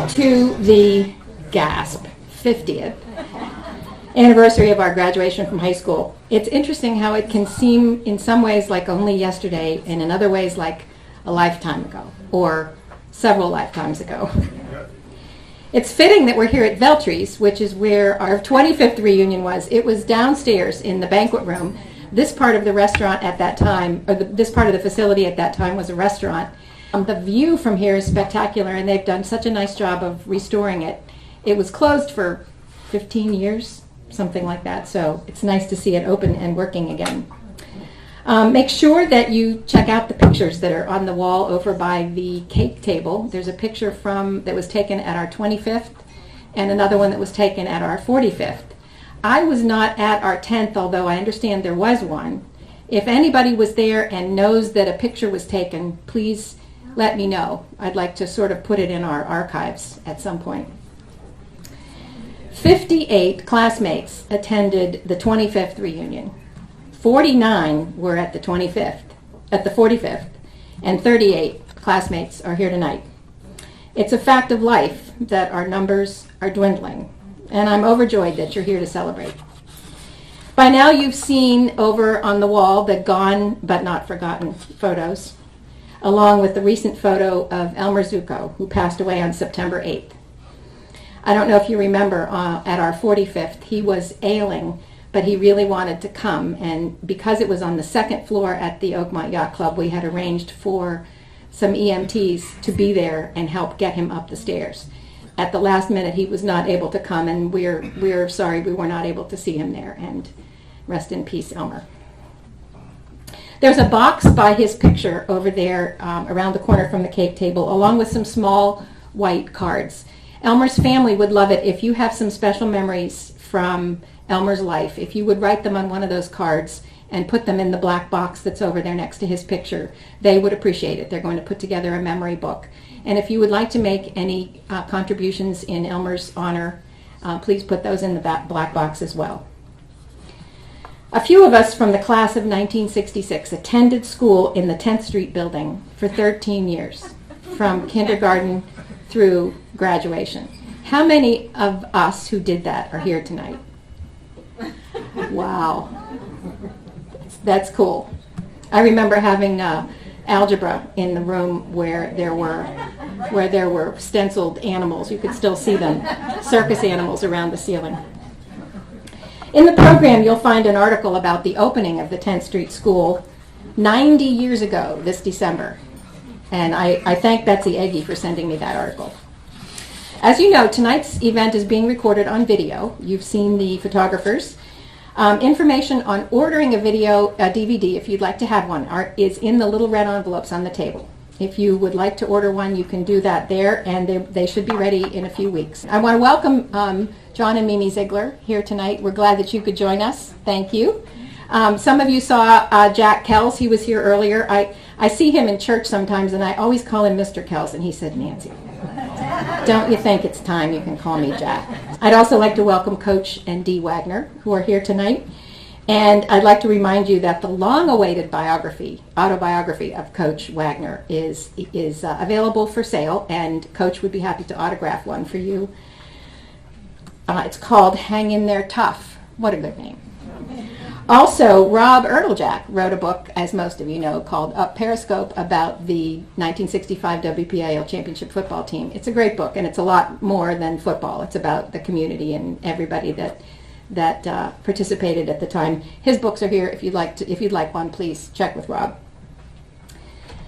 to the gasp 50th anniversary of our graduation from high school. It's interesting how it can seem in some ways like only yesterday and in other ways like a lifetime ago or several lifetimes ago. It's fitting that we're here at Veltre's, which is where our 25th reunion was. It was downstairs in the banquet room. This part of the restaurant at that time, or this part of the facility at that time was a restaurant. The view from here is spectacular, and they've done such a nice job of restoring it. It was closed for 15 years, something like that, so it's nice to see it open and working again. Make sure that you check out the pictures that are on the wall over by the cake table. There's a picture that was taken at our 25th and another one that was taken at our 45th. I was not at our 10th, although I understand there was one. If anybody was there and knows that a picture was taken, please let me know. I'd like to sort of put it in our archives at some point. 58 classmates attended the 25th reunion. 49 were at the 45th, and 38 classmates are here tonight. It's a fact of life that our numbers are dwindling, and I'm overjoyed that you're here to celebrate. By now you've seen over on the wall the gone but not forgotten photos, along with the recent photo of Elmer Zucco, who passed away on September 8th. I don't know if you remember, at our 45th, he was ailing, but he really wanted to come, and because it was on the second floor at the Oakmont Yacht Club, we had arranged for some EMTs to be there and help get him up the stairs. At the last minute, he was not able to come, and we're sorry we were not able to see him there, and rest in peace, Elmer. There's a box by his picture over there around the corner from the cake table, along with some small white cards. Elmer's family would love it if you have some special memories from Elmer's life, if you would write them on one of those cards and put them in the black box that's over there next to his picture. They would appreciate it. They're going to put together a memory book. And if you would like to make any contributions in Elmer's honor, please put those in the black box as well. A few of us from the class of 1966 attended school in the 10th Street building for 13 years, from kindergarten through graduation. How many of us who did that are here tonight? Wow. That's cool. I remember having algebra in the room where there were stenciled animals. You could still see them, circus animals around the ceiling. In the program, you'll find an article about the opening of the 10th Street School 90 years ago this December. And I thank Betsy Eggy for sending me that article. As you know, tonight's event is being recorded on video. You've seen the photographers. Information on ordering a DVD, if you'd like to have one, is in the little red envelopes on the table. If you would like to order one, you can do that there, and they should be ready in a few weeks. I want to welcome John and Mimi Ziegler here tonight. We're glad that you could join us. Thank you. Some of you saw Jack Kells. He was here earlier. I see him in church sometimes, and I always call him Mr. Kells, and he said, Nancy, don't you think it's time you can call me Jack? I'd also like to welcome Coach and Dee Wagner, who are here tonight. And I'd like to remind you that the long-awaited autobiography of Coach Wagner is available for sale, and Coach would be happy to autograph one for you. It's called Hang In There Tough. What a good name. Also, Rob Ertlejack wrote a book, as most of you know, called Up Periscope, about the 1965 WPIAL championship football team. It's a great book, and it's a lot more than football. It's about the community and everybody that participated at the time. His books are here. If you'd like one, please check with Rob.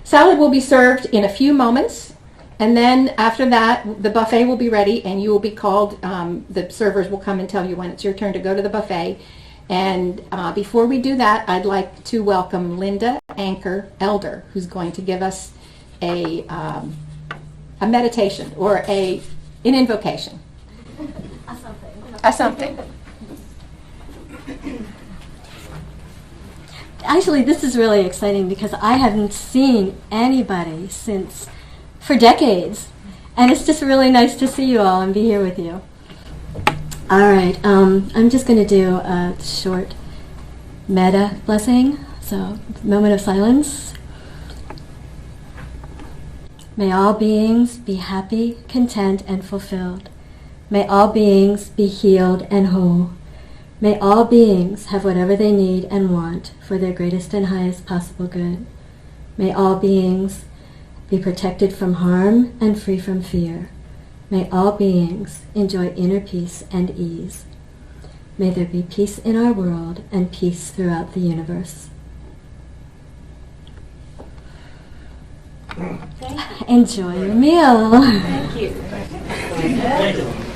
Salad will be served in a few moments, and then after that, the buffet will be ready, and you will be called. The servers will come and tell you when it's your turn to go to the buffet. And before we do that, I'd like to welcome Linda Anchor Elder, who's going to give us a meditation or an invocation. A something. Actually, this is really exciting because I haven't seen anybody for decades. And it's just really nice to see you all and be here with you. All right, I'm just going to do a short metta blessing, so moment of silence. May all beings be happy, content, and fulfilled. May all beings be healed and whole. May all beings have whatever they need and want for their greatest and highest possible good. May all beings be protected from harm and free from fear. May all beings enjoy inner peace and ease. May there be peace in our world and peace throughout the universe. Enjoy your meal. Thank you. Thank you.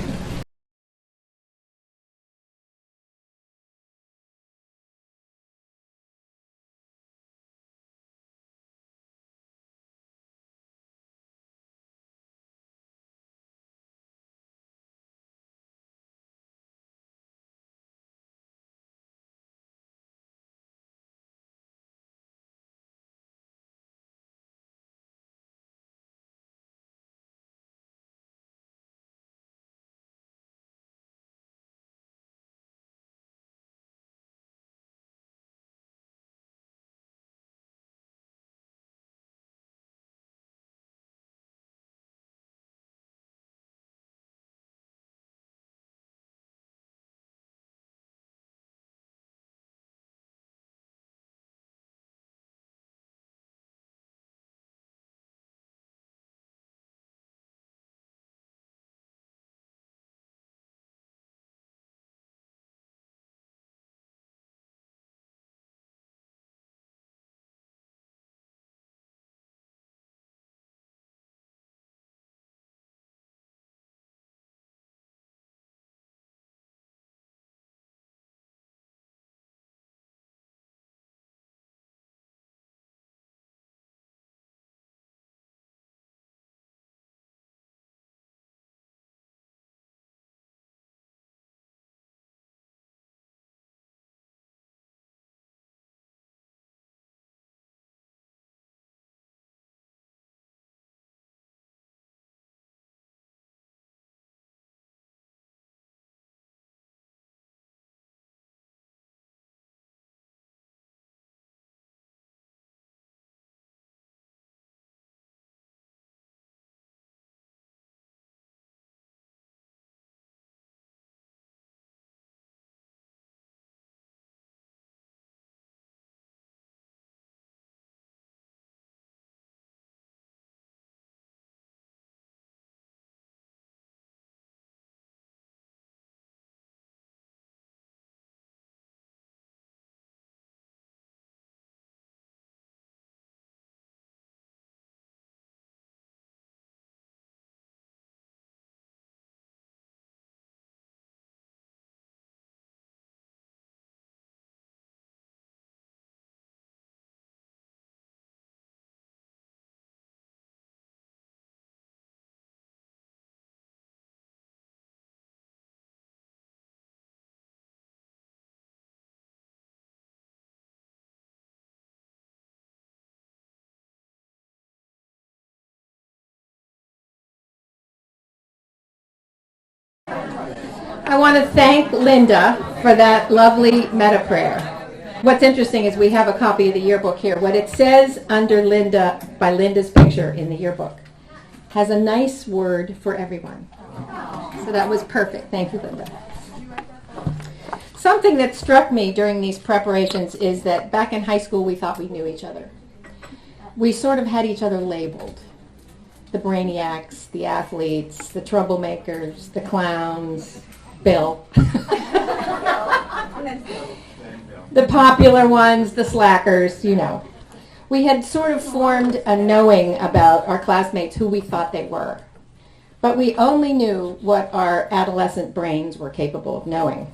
I want to thank Linda for that lovely meta prayer. What's interesting is we have a copy of the yearbook here. What it says under Linda, by Linda's picture in the yearbook, has a nice word for everyone. So that was perfect. Thank you, Linda. Something that struck me during these preparations is that back in high school we thought we knew each other. We sort of had each other labeled. The brainiacs, the athletes, the troublemakers, the clowns, Bill. The popular ones, the slackers, you know. We had sort of formed a knowing about our classmates, who we thought they were. But we only knew what our adolescent brains were capable of knowing.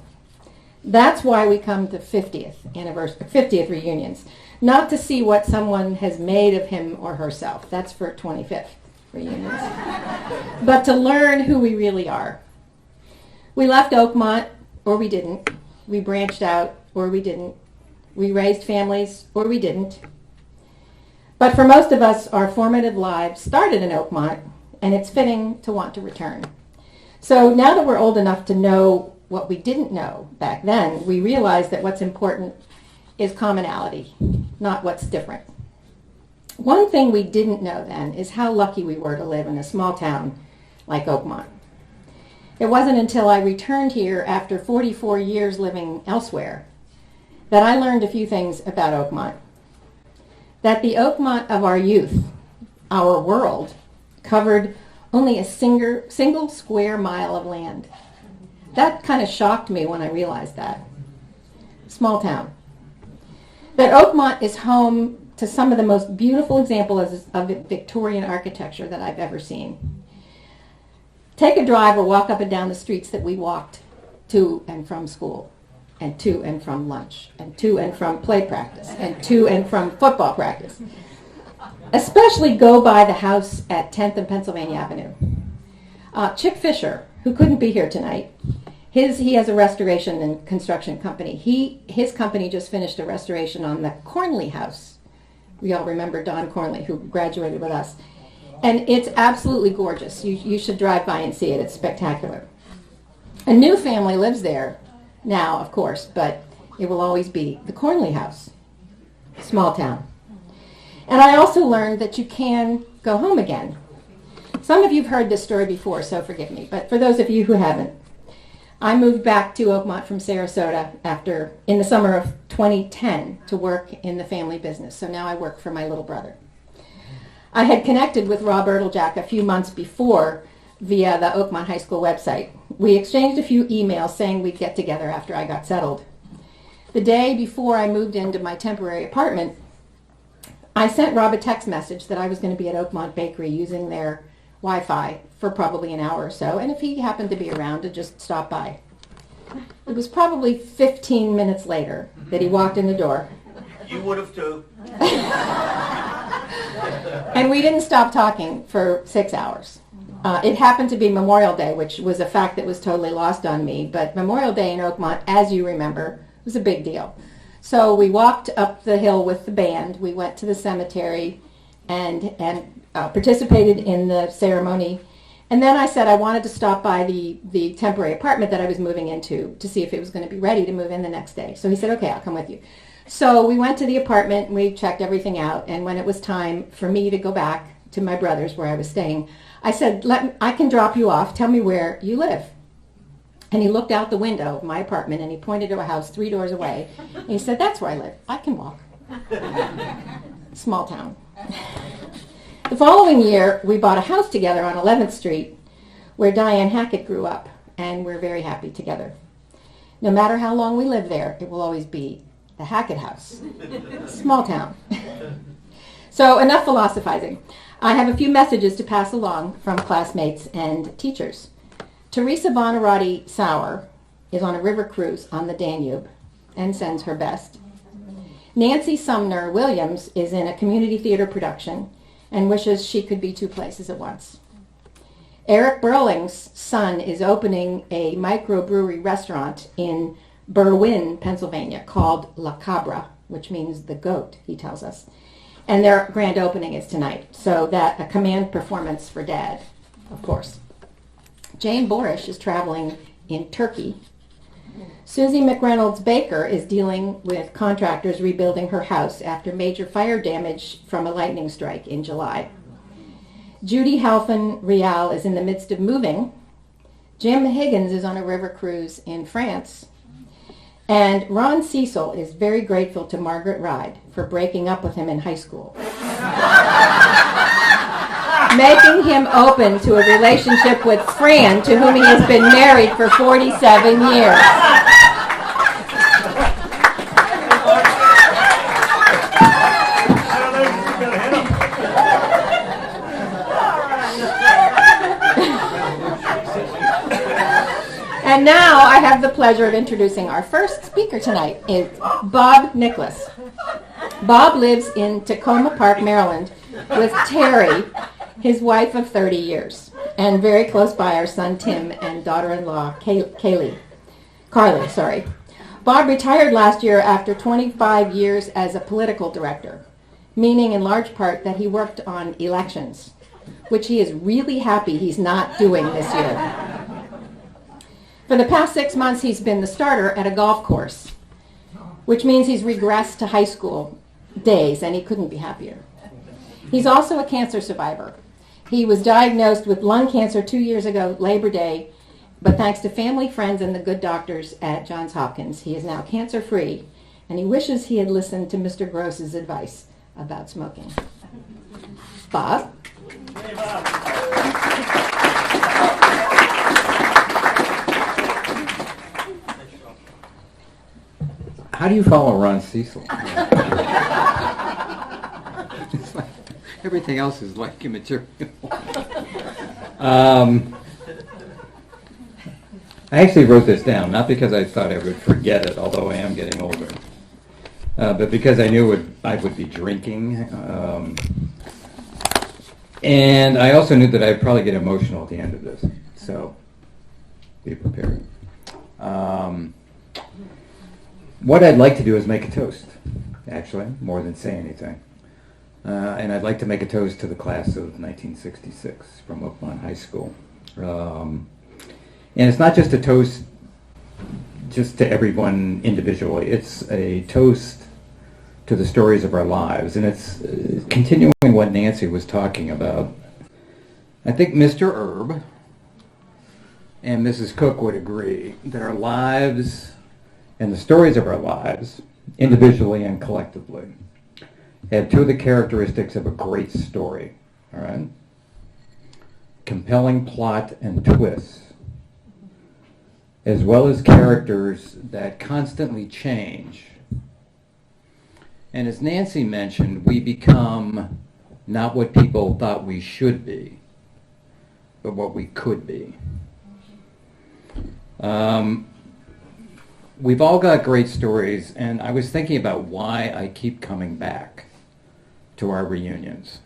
That's why we come to 50th reunions. Not to see what someone has made of him or herself. That's for 25th reunions. But to learn who we really are. We left Oakmont, or we didn't. We branched out, or we didn't. We raised families, or we didn't. But for most of us, our formative lives started in Oakmont, and it's fitting to want to return. So now that we're old enough to know what we didn't know back then, we realize that what's important is commonality, not what's different. One thing we didn't know then is how lucky we were to live in a small town like Oakmont. It wasn't until I returned here after 44 years living elsewhere that I learned a few things about Oakmont. That the Oakmont of our youth, our world, covered only a single square mile of land. That kind of shocked me when I realized that. Small town. That Oakmont is home to some of the most beautiful examples of Victorian architecture that I've ever seen. Take a drive or walk up and down the streets that we walked to and from school, and to and from lunch, and to and from play practice, and to and from football practice. Especially go by the house at 10th and Pennsylvania Avenue. Chick Fisher, who couldn't be here tonight, he has a restoration and construction company. His company just finished a restoration on the Cornley house. We all remember Don Cornley, who graduated with us. And it's absolutely gorgeous. You should drive by and see it. It's spectacular. A new family lives there now, of course, but it will always be the Cornley house. Small town. And I also learned that you can go home again. Some of you have heard this story before, so forgive me. But for those of you who haven't, I moved back to Oakmont from Sarasota in the summer of 2010 to work in the family business. So now I work for my little brother. I had connected with Rob Erteljack a few months before via the Oakmont High School website. We exchanged a few emails saying we'd get together after I got settled. The day before I moved into my temporary apartment, I sent Rob a text message that I was going to be at Oakmont Bakery using their Wi-Fi for probably an hour or so, and if he happened to be around, to just stop by. It was probably 15 minutes later that he walked in the door. You would have too. And we didn't stop talking for 6 hours. It happened to be Memorial Day, which was a fact that was totally lost on me, but Memorial Day in Oakmont, as you remember, was a big deal. So we walked up the hill with the band, we went to the cemetery and participated in the ceremony. And then I said I wanted to stop by the temporary apartment that I was moving into to see if it was going to be ready to move in the next day. So he said, okay, I'll come with you. So we went to the apartment, and we checked everything out, and when it was time for me to go back to my brother's where I was staying, I said, I can drop you off, tell me where you live. And he looked out the window of my apartment, and he pointed to a house 3 doors away, and he said, that's where I live, I can walk. Small town. The following year, we bought a house together on 11th Street where Diane Hackett grew up, and we're very happy together. No matter how long we live there, it will always be the Hackett house. Small town. So enough philosophizing. I have a few messages to pass along from classmates and teachers. Teresa Bonarati Sauer is on a river cruise on the Danube and sends her best. Nancy Sumner Williams is in a community theater production and wishes she could be 2 places at once. Eric Burling's son is opening a microbrewery restaurant in Berwyn, Pennsylvania, called La Cabra, which means the goat, he tells us. And their grand opening is tonight, so that a command performance for Dad, of course. Jane Borish is traveling in Turkey. Susie McReynolds Baker is dealing with contractors rebuilding her house after major fire damage from a lightning strike in July. Judy Halfin Rial is in the midst of moving. Jim Higgins is on a river cruise in France. And Ron Cecil is very grateful to Margaret Ride for breaking up with him in high school, making him open to a relationship with Fran, to whom he has been married for 47 years. And now I have the pleasure of introducing our first speaker tonight, is Bob Nicholas. Bob lives in Tacoma Park, Maryland, with Terry, his wife of 30 years, and very close by our son Tim and daughter-in-law Carly. Bob retired last year after 25 years as a political director, meaning in large part that he worked on elections, which he is really happy he's not doing this year. For the past 6 months, he's been the starter at a golf course, which means he's regressed to high school days, and he couldn't be happier. He's also a cancer survivor. He was diagnosed with lung cancer 2 years ago, Labor Day, but thanks to family, friends, and the good doctors at Johns Hopkins, he is now cancer-free, and he wishes he had listened to Mr. Gross's advice about smoking. Bob? Hey, Bob. How do you follow Ron Cecil? It's like, everything else is like immaterial. I actually wrote this down, not because I thought I would forget it, although I am getting older, but because I knew I would be drinking. And I also knew that I'd probably get emotional at the end of this, so be prepared. What I'd like to do is make a toast, actually, more than say anything. And I'd like to make a toast to the class of 1966 from Oakmont High School. And it's not just a toast just to everyone individually. It's a toast to the stories of our lives. And it's continuing what Nancy was talking about. I think Mr. Erb and Mrs. Cook would agree that our lives and the stories of our lives, individually and collectively, have two of the characteristics of a great story, all right? Compelling plot and twists, as well as characters that constantly change. And as Nancy mentioned, we become not what people thought we should be, but what we could be. We've all got great stories, and I was thinking about why I keep coming back to our reunions.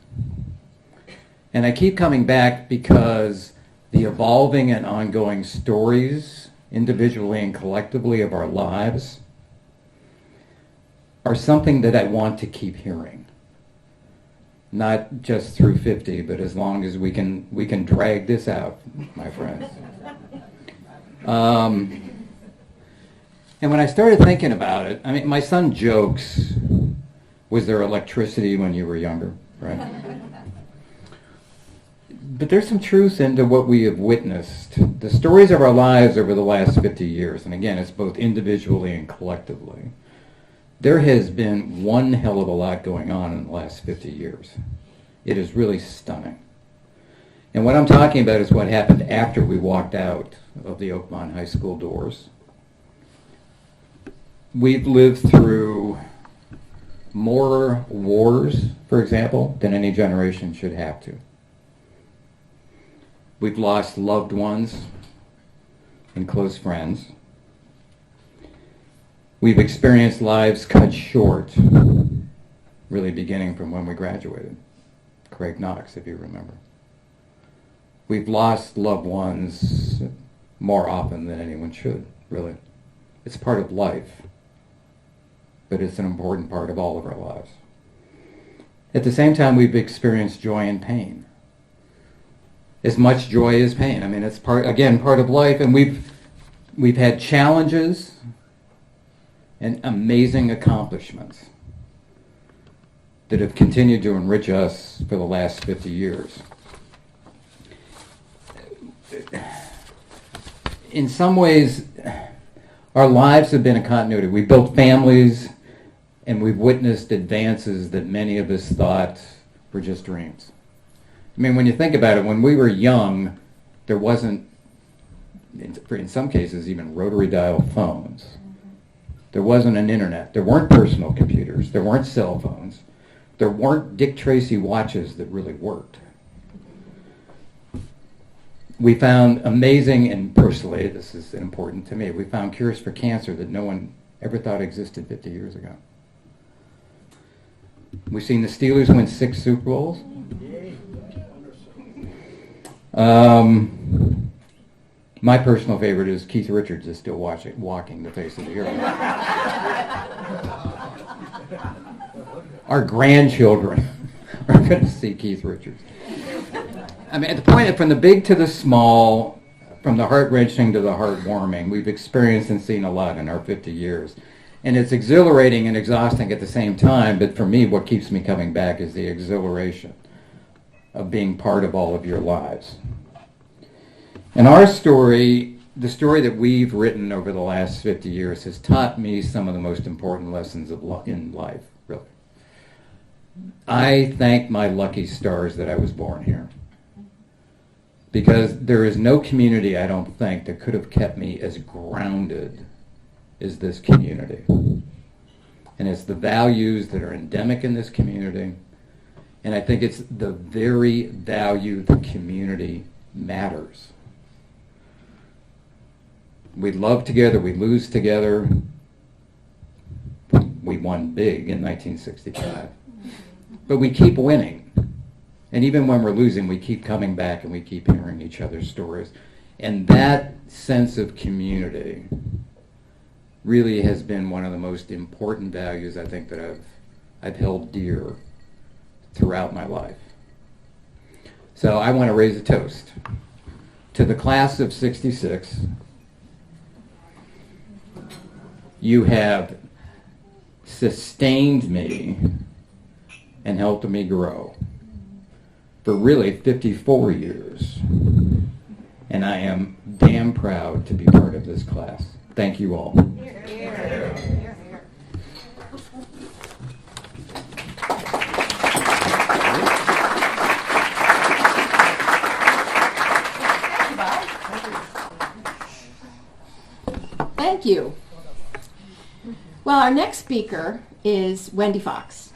And I keep coming back because the evolving and ongoing stories, individually and collectively, of our lives are something that I want to keep hearing. Not just through 50, but as long as we can drag this out, my friends. And when I started thinking about it, I mean, my son jokes, was there electricity when you were younger, right? But there's some truth into what we have witnessed. The stories of our lives over the last 50 years, and again, it's both individually and collectively. There has been one hell of a lot going on in the last 50 years. It is really stunning. And what I'm talking about is what happened after we walked out of the Oakmont High School doors. We've lived through more wars, for example, than any generation should have to. We've lost loved ones and close friends. We've experienced lives cut short, really beginning from when we graduated. Craig Knox, if you remember. We've lost loved ones more often than anyone should, really. It's part of life, but it's an important part of all of our lives. At the same time, we've experienced joy and pain. As much joy as pain. I mean, it's part of life, and we've had challenges and amazing accomplishments that have continued to enrich us for the last 50 years. In some ways, our lives have been a continuity. We've built families, and we've witnessed advances that many of us thought were just dreams. I mean, when you think about it, when we were young, there wasn't, in some cases, even rotary dial phones. There wasn't an internet. There weren't personal computers. There weren't cell phones. There weren't Dick Tracy watches that really worked. We found amazing, and personally, this is important to me, we found cures for cancer that no one ever thought existed 50 years ago. We've seen the Steelers win 6 Super Bowls. My personal favorite is Keith Richards is still walking the face of the earth. Our grandchildren are going to see Keith Richards. I mean, at the point, from the big to the small, from the heart-wrenching to the heartwarming, we've experienced and seen a lot in our 50 years. And it's exhilarating and exhausting at the same time, but for me, what keeps me coming back is the exhilaration of being part of all of your lives. And our story, the story that we've written over the last 50 years, has taught me some of the most important lessons in life, really. I thank my lucky stars that I was born here. Because there is no community, I don't think, that could have kept me as grounded as this community. And it's the values that are endemic in this community. And I think it's the very value the community matters. We love together, we lose together. We won big in 1965. But we keep winning. And even when we're losing, we keep coming back and we keep hearing each other's stories. And that sense of community really has been one of the most important values I think that I've held dear throughout my life. So I want to raise a toast to the class of '66. You have sustained me and helped me grow for really 54 years. And I am damn proud to be part of this class. Thank you all. Thank you. Well, our next speaker is Wendy Fox.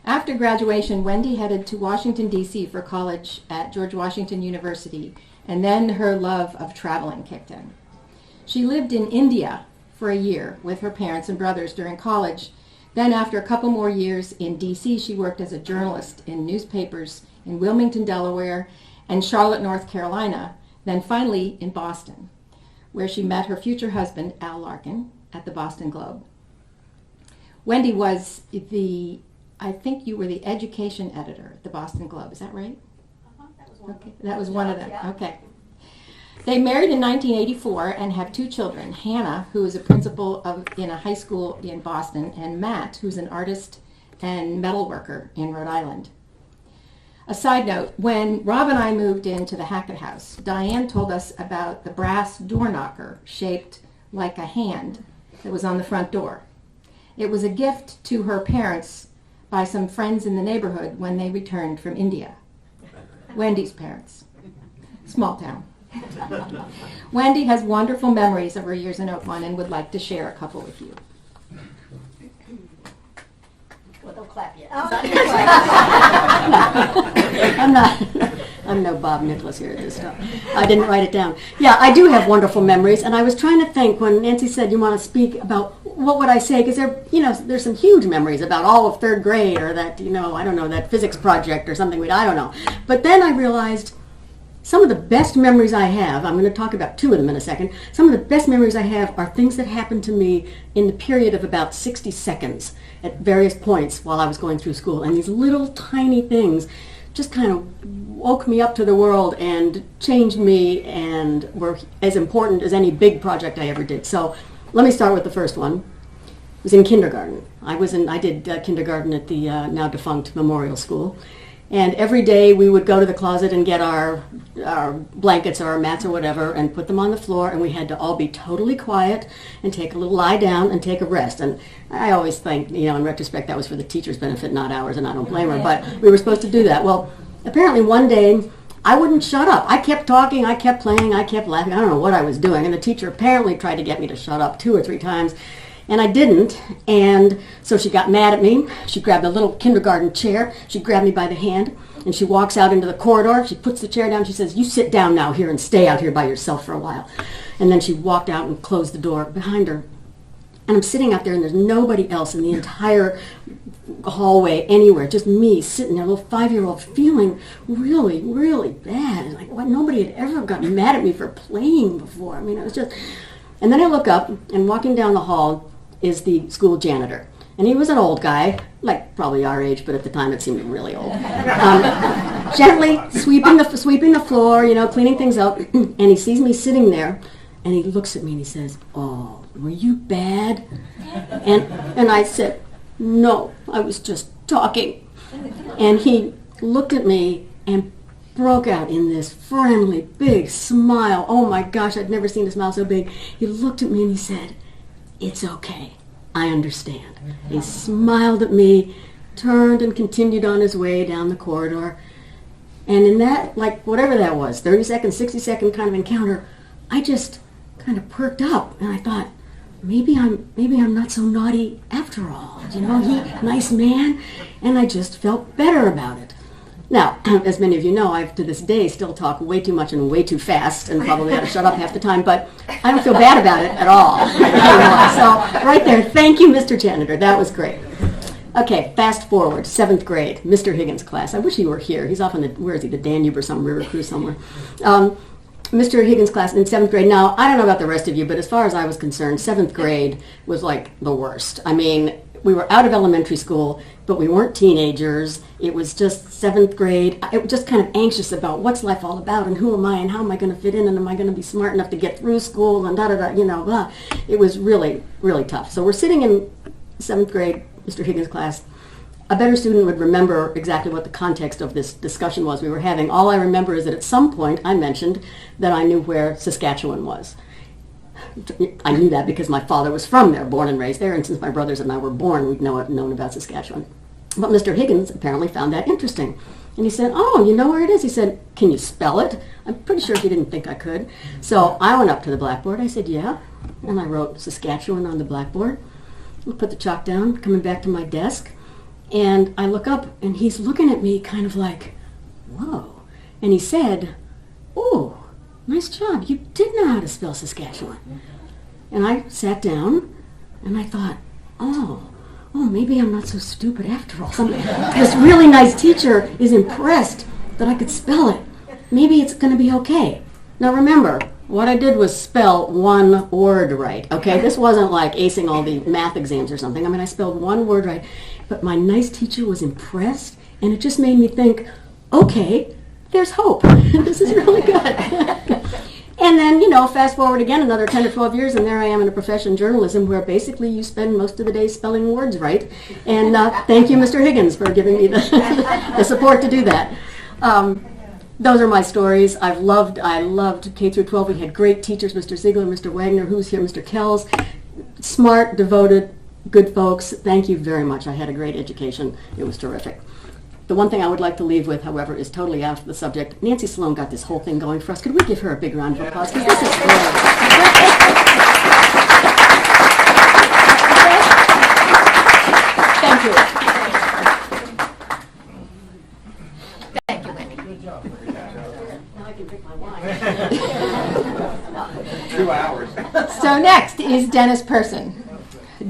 After graduation, Wendy headed to Washington, D.C. for college at George Washington University, and then her love of traveling kicked in. She lived in India for a year with her parents and brothers during college. Then after a couple more years in D.C., she worked as a journalist in newspapers in Wilmington, Delaware, and Charlotte, North Carolina, then finally in Boston, where she met her future husband, Al Larkin, at the Boston Globe. Wendy was I think you were the education editor at the Boston Globe. Is that right? That was one. Okay, that was one of them. Yeah. Okay. They married in 1984 and have two children, Hannah, who is a principal in a high school in Boston, and Matt, who's an artist and metal worker in Rhode Island. A side note, when Rob and I moved into the Hackett house, Diane told us about the brass door knocker shaped like a hand that was on the front door. It was a gift to her parents by some friends in the neighborhood when they returned from India. Wendy's parents. Small town. Wendy has wonderful memories of her years in Oakland and would like to share a couple with you. Well, don't clap yet. I'm no Bob Nicholas here at this time. I didn't write it down. Yeah, I do have wonderful memories, and I was trying to think when Nancy said you want to speak about what would I say, because there's some huge memories about all of third grade or that, I don't know, that physics project or something, I don't know. But then I realized some of the best memories I have, I'm going to talk about two of them in a second, some of the best memories I have are things that happened to me in the period of about 60 seconds at various points while I was going through school. And these little tiny things just kind of woke me up to the world and changed me and were as important as any big project I ever did. So let me start with the first one. It was in kindergarten. I did kindergarten at the now defunct Memorial School. And every day we would go to the closet and get our blankets or our mats or whatever and put them on the floor, and we had to all be totally quiet and take a little lie down and take a rest. And I always think, in retrospect, that was for the teacher's benefit, not ours, and I don't blame her, but we were supposed to do that. Well, apparently one day I wouldn't shut up. I kept talking, I kept playing, I kept laughing. I don't know what I was doing, and the teacher apparently tried to get me to shut up 2 or 3 times. And I didn't, and so she got mad at me. She grabbed a little kindergarten chair. She grabbed me by the hand, and she walks out into the corridor. She puts the chair down. She says, "You sit down now here and stay out here by yourself for a while." And then she walked out and closed the door behind her. And I'm sitting out there, and there's nobody else in the entire hallway anywhere, just me sitting there, a little 5-year-old, feeling really, really bad. And like, what? Nobody had ever gotten mad at me for playing before. I mean, it was just... And then I look up, and walking down the hall is the school janitor. And he was an old guy, like probably our age, but at the time it seemed really old. Gently sweeping the floor, cleaning things up, and he sees me sitting there, and he looks at me and he says, "Oh, were you bad? And I said, no, I was just talking. And he looked at me and broke out in this friendly, big smile. Oh my gosh, I'd never seen a smile so big. He looked at me and he said, it's okay, I understand. He smiled at me, turned and continued on his way down the corridor. And in that, like whatever that was, 30-second, 60-second kind of encounter, I just kind of perked up and I thought, maybe I'm not so naughty after all. You know, nice man, and I just felt better about it. Now, as many of you know, I to this day still talk way too much and way too fast and probably ought to shut up half the time, but I don't feel bad about it at all anymore. So right there, thank you, Mr. Janitor. That was great. Okay, fast forward, 7th grade, Mr. Higgins' class. I wish he were here. He's off on the, where is he, the Danube or some river cruise somewhere. Mr. Higgins' class in 7th grade. Now, I don't know about the rest of you, but as far as I was concerned, 7th grade was like the worst. I mean, we were out of elementary school, but we weren't teenagers. It was just 7th grade. I was just kind of anxious about what's life all about and who am I and how am I going to fit in and am I going to be smart enough to get through school and da-da-da, you know, blah. It was really, really tough. So we're sitting in 7th grade, Mr. Higgins' class. A better student would remember exactly what the context of this discussion was we were having. All I remember is that at some point I mentioned that I knew where Saskatchewan was. I knew that because my father was from there, born and raised there, and since my brothers and I were born, we'd known about Saskatchewan. But Mr. Higgins apparently found that interesting. And he said, oh, you know where it is? He said, can you spell it? I'm pretty sure he didn't think I could. So I went up to the blackboard. I said, yeah. And I wrote Saskatchewan on the blackboard. I put the chalk down, coming back to my desk. And I look up, and he's looking at me kind of like, whoa. And he said, oh, nice job. You did know how to spell Saskatchewan. And I sat down, and I thought, oh, maybe I'm not so stupid after all. This really nice teacher is impressed that I could spell it. Maybe it's going to be okay. Now remember, what I did was spell one word right, okay? This wasn't like acing all the math exams or something. I mean, I spelled one word right. But my nice teacher was impressed, and it just made me think, okay, there's hope. This is really good. And then, you know, fast forward again another 10 or 12 years, and there I am in a profession, journalism, where basically you spend most of the day spelling words right. And thank you, Mr. Higgins, for giving me the support to do that. Those are my stories. I loved K through 12. We had great teachers, Mr. Ziegler, Mr. Wagner, who's here, Mr. Kells. Smart, devoted, good folks. Thank you very much. I had a great education. It was terrific. The one thing I would like to leave with, however, is totally out of the subject. Nancy Sloan got this whole thing going for us. Could we give her a big round of applause? Because this is great. Thank you. Thank you, Wendy. Now I can drink my wine. 2 hours. So next is Dennis Person.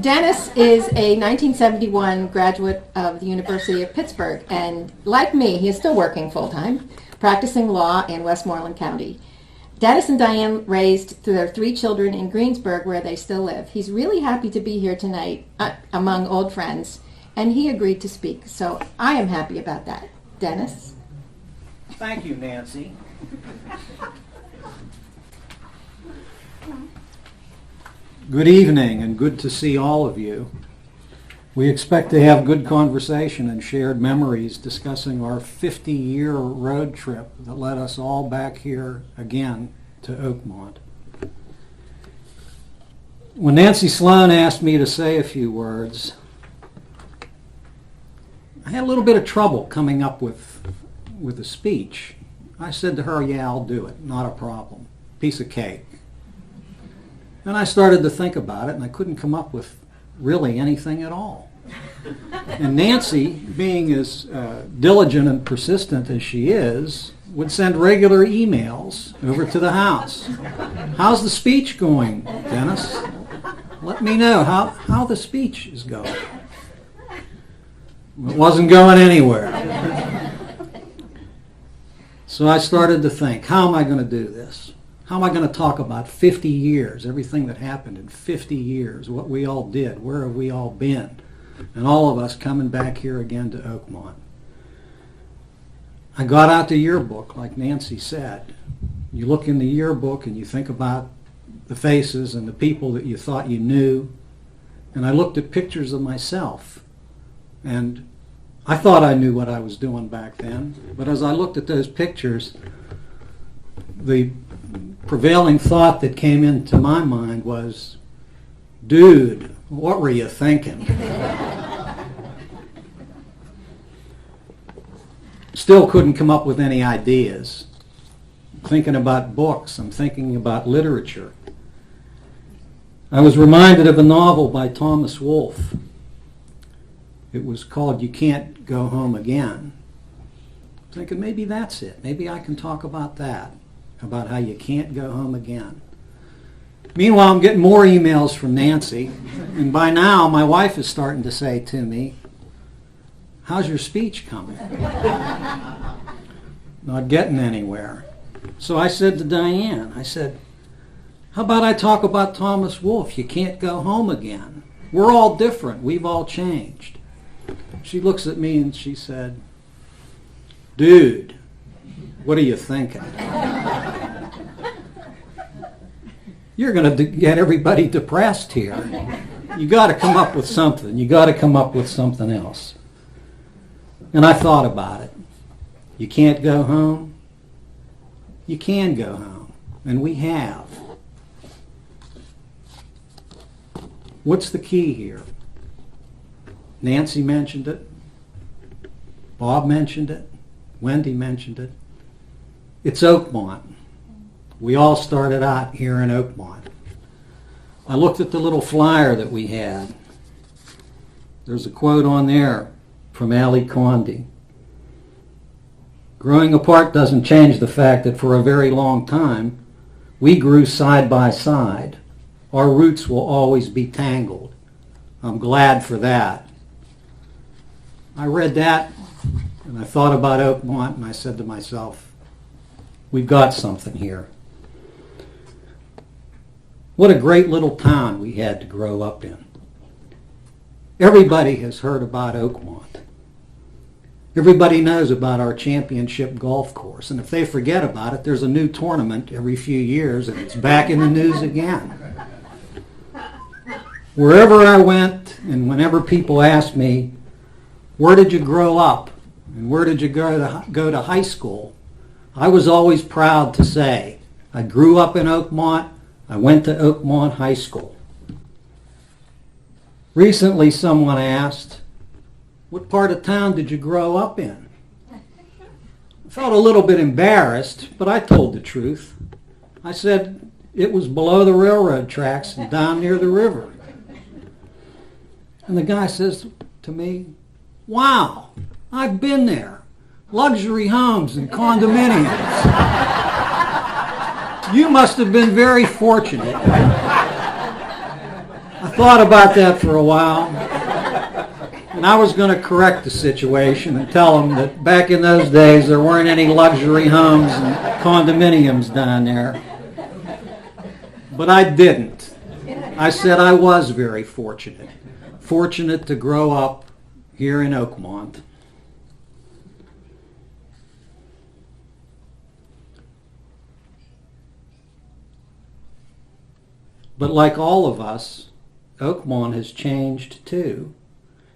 Dennis is a 1971 graduate of the University of Pittsburgh, and like me, he is still working full-time, practicing law in Westmoreland County. Dennis and Diane raised their 3 children in Greensburg, where they still live. He's really happy to be here tonight among old friends, and he agreed to speak, so I am happy about that. Dennis? Thank you, Nancy. Good evening, and good to see all of you. We expect to have good conversation and shared memories discussing our 50-year road trip that led us all back here again to Oakmont. When Nancy Sloan asked me to say a few words, I had a little bit of trouble coming up with a speech. I said to her, yeah, I'll do it, not a problem, piece of cake. And I started to think about it, and I couldn't come up with really anything at all. And Nancy, being as diligent and persistent as she is, would send regular emails over to the house. How's the speech going, Dennis? Let me know how the speech is going. It wasn't going anywhere. So I started to think, how am I going to do this? How am I going to talk about 50 years, everything that happened in 50 years, what we all did, where have we all been, and all of us coming back here again to Oakmont? I got out the yearbook, like Nancy said. You look in the yearbook and you think about the faces and the people that you thought you knew. And I looked at pictures of myself. And I thought I knew what I was doing back then. But as I looked at those pictures, the prevailing thought that came into my mind was, dude, what were you thinking? Still couldn't come up with any ideas. I'm thinking about books. I'm thinking about literature. I was reminded of a novel by Thomas Wolfe. It was called You Can't Go Home Again. I'm thinking maybe that's it. Maybe I can talk about that, about how you can't go home again. Meanwhile, I'm getting more emails from Nancy, and by now my wife is starting to say to me, how's your speech coming? Not getting anywhere. So I said to Diane, I said, how about I talk about Thomas Wolfe? You can't go home again. We're all different. We've all changed. She looks at me and she said, dude, what are you thinking? You're going to get everybody depressed here. You got to come up with something. You got to come up with something else. And I thought about it. You can't go home? You can go home. And we have. What's the key here? Nancy mentioned it. Bob mentioned it. Wendy mentioned it. It's Oakmont. We all started out here in Oakmont. I looked at the little flyer that we had. There's a quote on there from Ali Condi. Growing apart doesn't change the fact that for a very long time, we grew side by side. Our roots will always be tangled. I'm glad for that. I read that and I thought about Oakmont and I said to myself, we've got something here. What a great little town we had to grow up in. Everybody has heard about Oakmont. Everybody knows about our championship golf course. And if they forget about it, there's a new tournament every few years and it's back in the news again. Wherever I went and whenever people asked me, where did you grow up and where did you go to high school, I was always proud to say, I grew up in Oakmont, I went to Oakmont High School. Recently someone asked, what part of town did you grow up in? I felt a little bit embarrassed, but I told the truth. I said it was below the railroad tracks and down near the river. And the guy says to me, wow, I've been there. Luxury homes and condominiums. You must have been very fortunate. I thought about that for a while. And I was going to correct the situation and tell them that back in those days there weren't any luxury homes and condominiums down there. But I didn't. I said I was very fortunate. Fortunate to grow up here in Oakmont. But like all of us, Oakmont has changed too.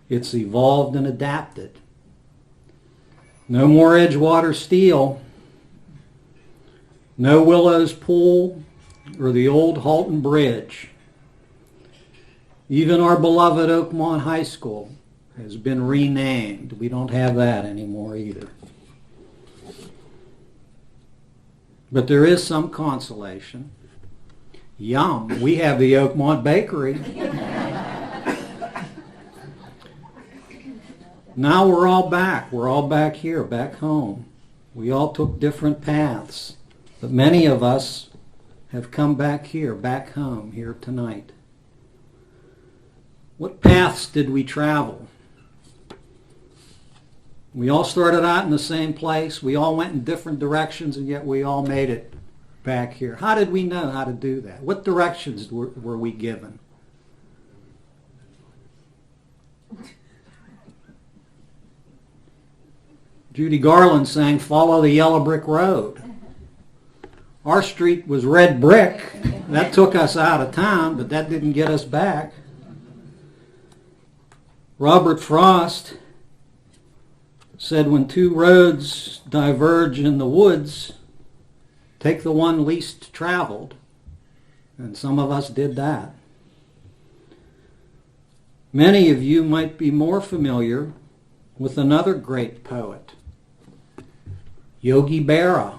It's evolved and adapted. No more Edgewater steel. No Willows Pool or the old Halton Bridge. Even our beloved Oakmont High School has been renamed. We don't have that anymore either. But there is some consolation. Yum, we have the Oakmont Bakery. Now we're all back. We're all back here, back home. We all took different paths. But many of us have come back here, back home, here tonight. What paths did we travel? We all started out in the same place. We all went in different directions, and yet we all made it back here. How did we know how to do that? What directions were we given? Judy Garland sang, "Follow the Yellow Brick Road." Our street was red brick, That took us out of town, but that didn't get us back. Robert Frost said when two roads diverge in the woods, take the one least traveled. And some of us did that. Many of you might be more familiar with another great poet, Yogi Berra.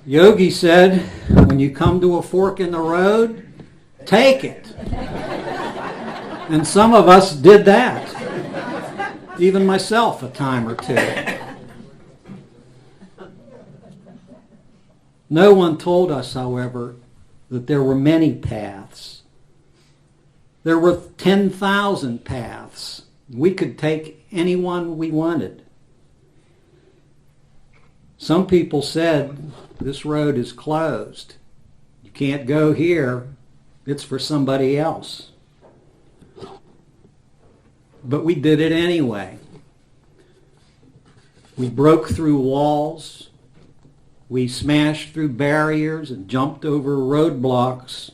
Yogi said, when you come to a fork in the road, take it. And some of us did that. Even myself a time or two. No one told us, however, that there were many paths. There were 10,000 paths. We could take any one we wanted. Some people said, this road is closed. You can't go here. It's for somebody else. But we did it anyway. We broke through walls. We smashed through barriers and jumped over roadblocks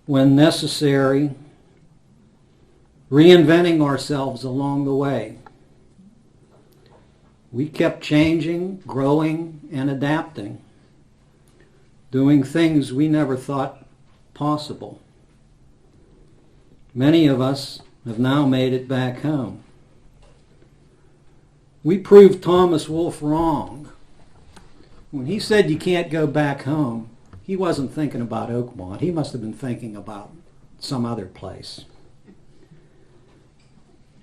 when necessary, reinventing ourselves along the way. We kept changing, growing, and adapting, doing things we never thought possible. Many of us have now made it back home. We proved Thomas Wolfe wrong. When he said you can't go back home, he wasn't thinking about Oakmont. He must have been thinking about some other place.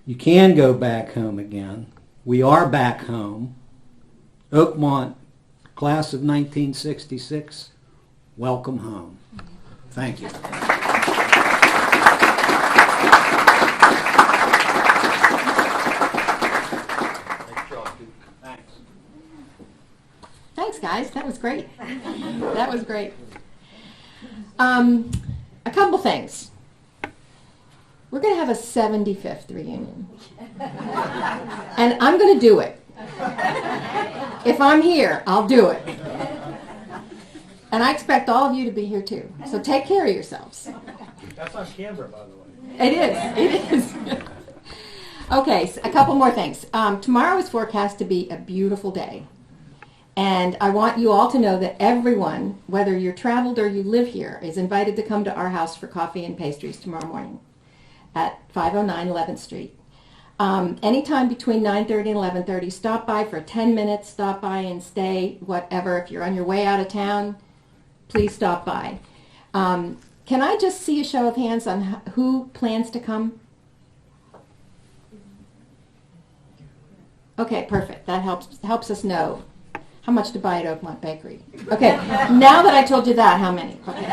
You can go back home again. We are back home. Oakmont, class of 1966, welcome home. Thank you. Thanks, guys. That was great. That was great. A couple things. We're going to have a 75th reunion. And I'm going to do it. If I'm here, I'll do it. And I expect all of you to be here too. So take care of yourselves. That's on camera, by the way. It is. It is. Okay, so a couple more things. Tomorrow is forecast to be a beautiful day. And I want you all to know that everyone, whether you're traveled or you live here, is invited to come to our house for coffee and pastries tomorrow morning at 509 11th Street. Anytime between 9:30 and 11:30, stop by for 10 minutes, stop by and stay, whatever. If you're on your way out of town, please stop by. Can I just see a show of hands on who plans to come? Okay, perfect. That helps us know how much to buy at Oakmont Bakery. Okay, now that I told you that, how many? Okay.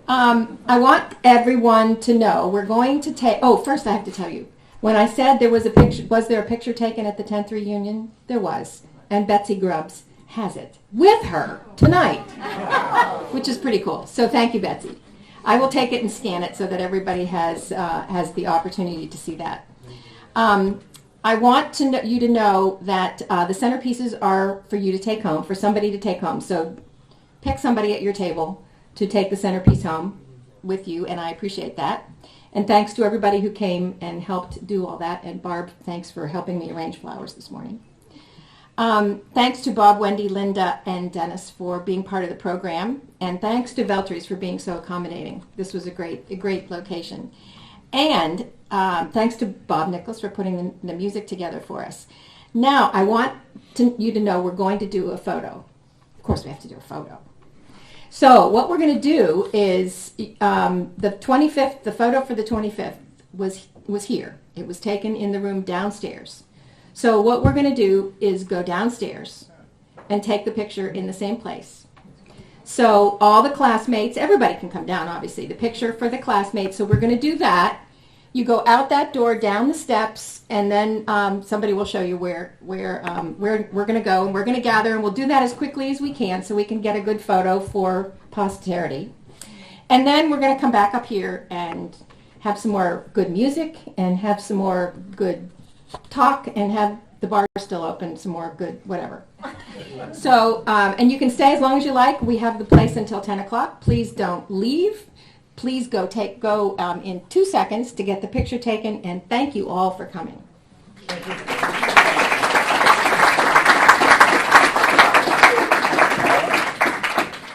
I want everyone to know we're going to take, first I have to tell you, when I said there was a picture, was there a picture taken at the 10th reunion? There was, and Betsy Grubbs has it with her tonight, which is pretty cool. So thank you, Betsy. I will take it and scan it so that everybody has the opportunity to see that. I want you to know that the centerpieces are for you to take home, for somebody to take home. So pick somebody at your table to take the centerpiece home with you, and I appreciate that. And thanks to everybody who came and helped do all that. And Barb, thanks for helping me arrange flowers this morning. Thanks to Bob, Wendy, Linda, and Dennis for being part of the program. And thanks to Veltre's for being so accommodating. This was a great location. And thanks to Bob Nicholas for putting the music together for us. Now, I want you to know we're going to do a photo. Of course, we have to do a photo. So what we're going to do is the 25th, the photo for the 25th was here. It was taken in the room downstairs. So what we're going to do is go downstairs and take the picture in the same place. So all the classmates, everybody can come down, obviously, the picture for the classmates. So we're going to do that. You go out that door, down the steps, and then somebody will show you where we're going to go, and we're going to gather, and we'll do that as quickly as we can so we can get a good photo for posterity. And then we're going to come back up here and have some more good music and have some more good talk and have the bar still open, some more good whatever. So, and you can stay as long as you like. We have the place until 10 o'clock. Please don't leave. Please go in 2 seconds to get the picture taken, and thank you all for coming.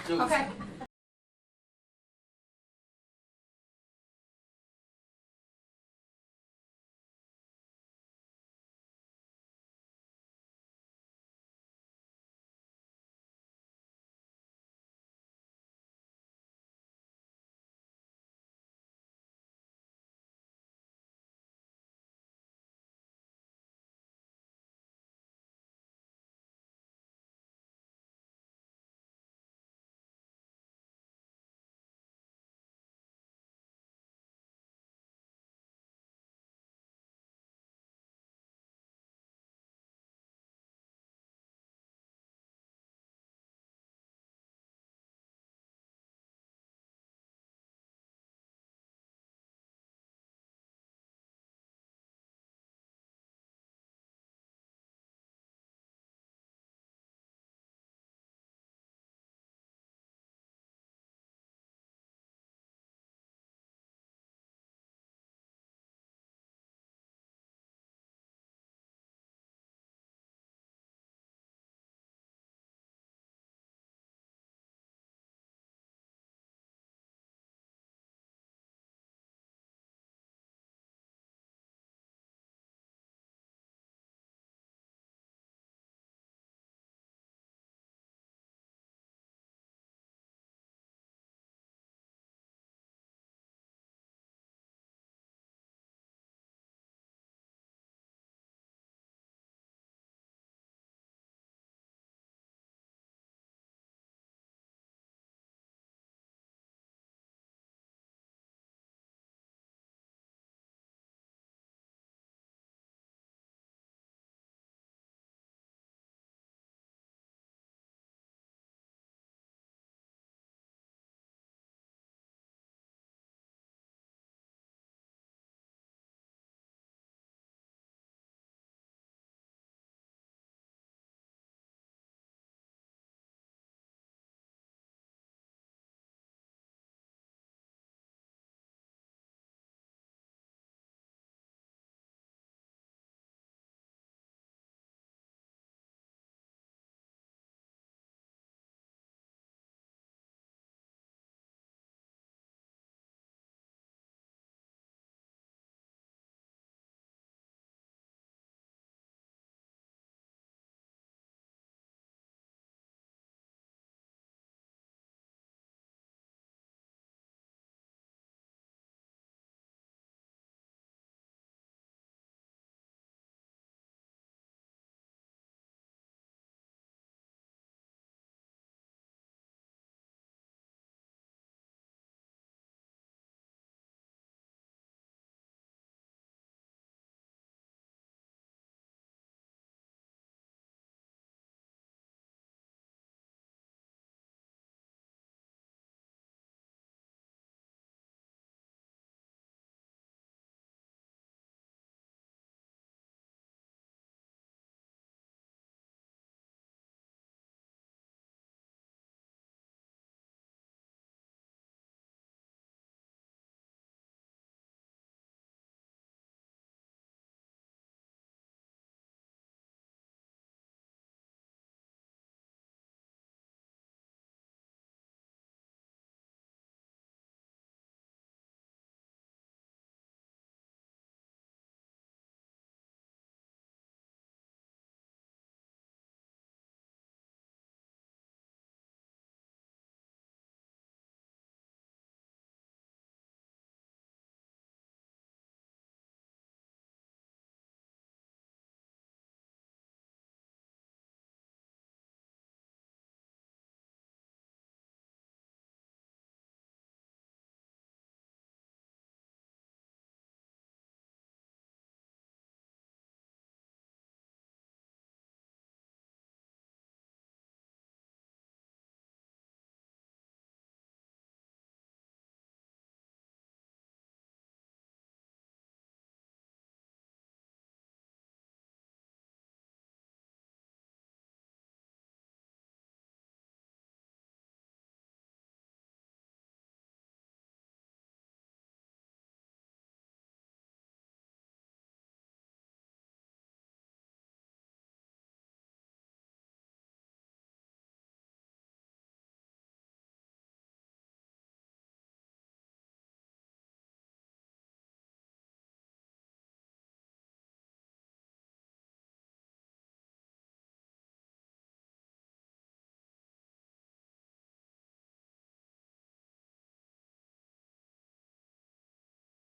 Okay.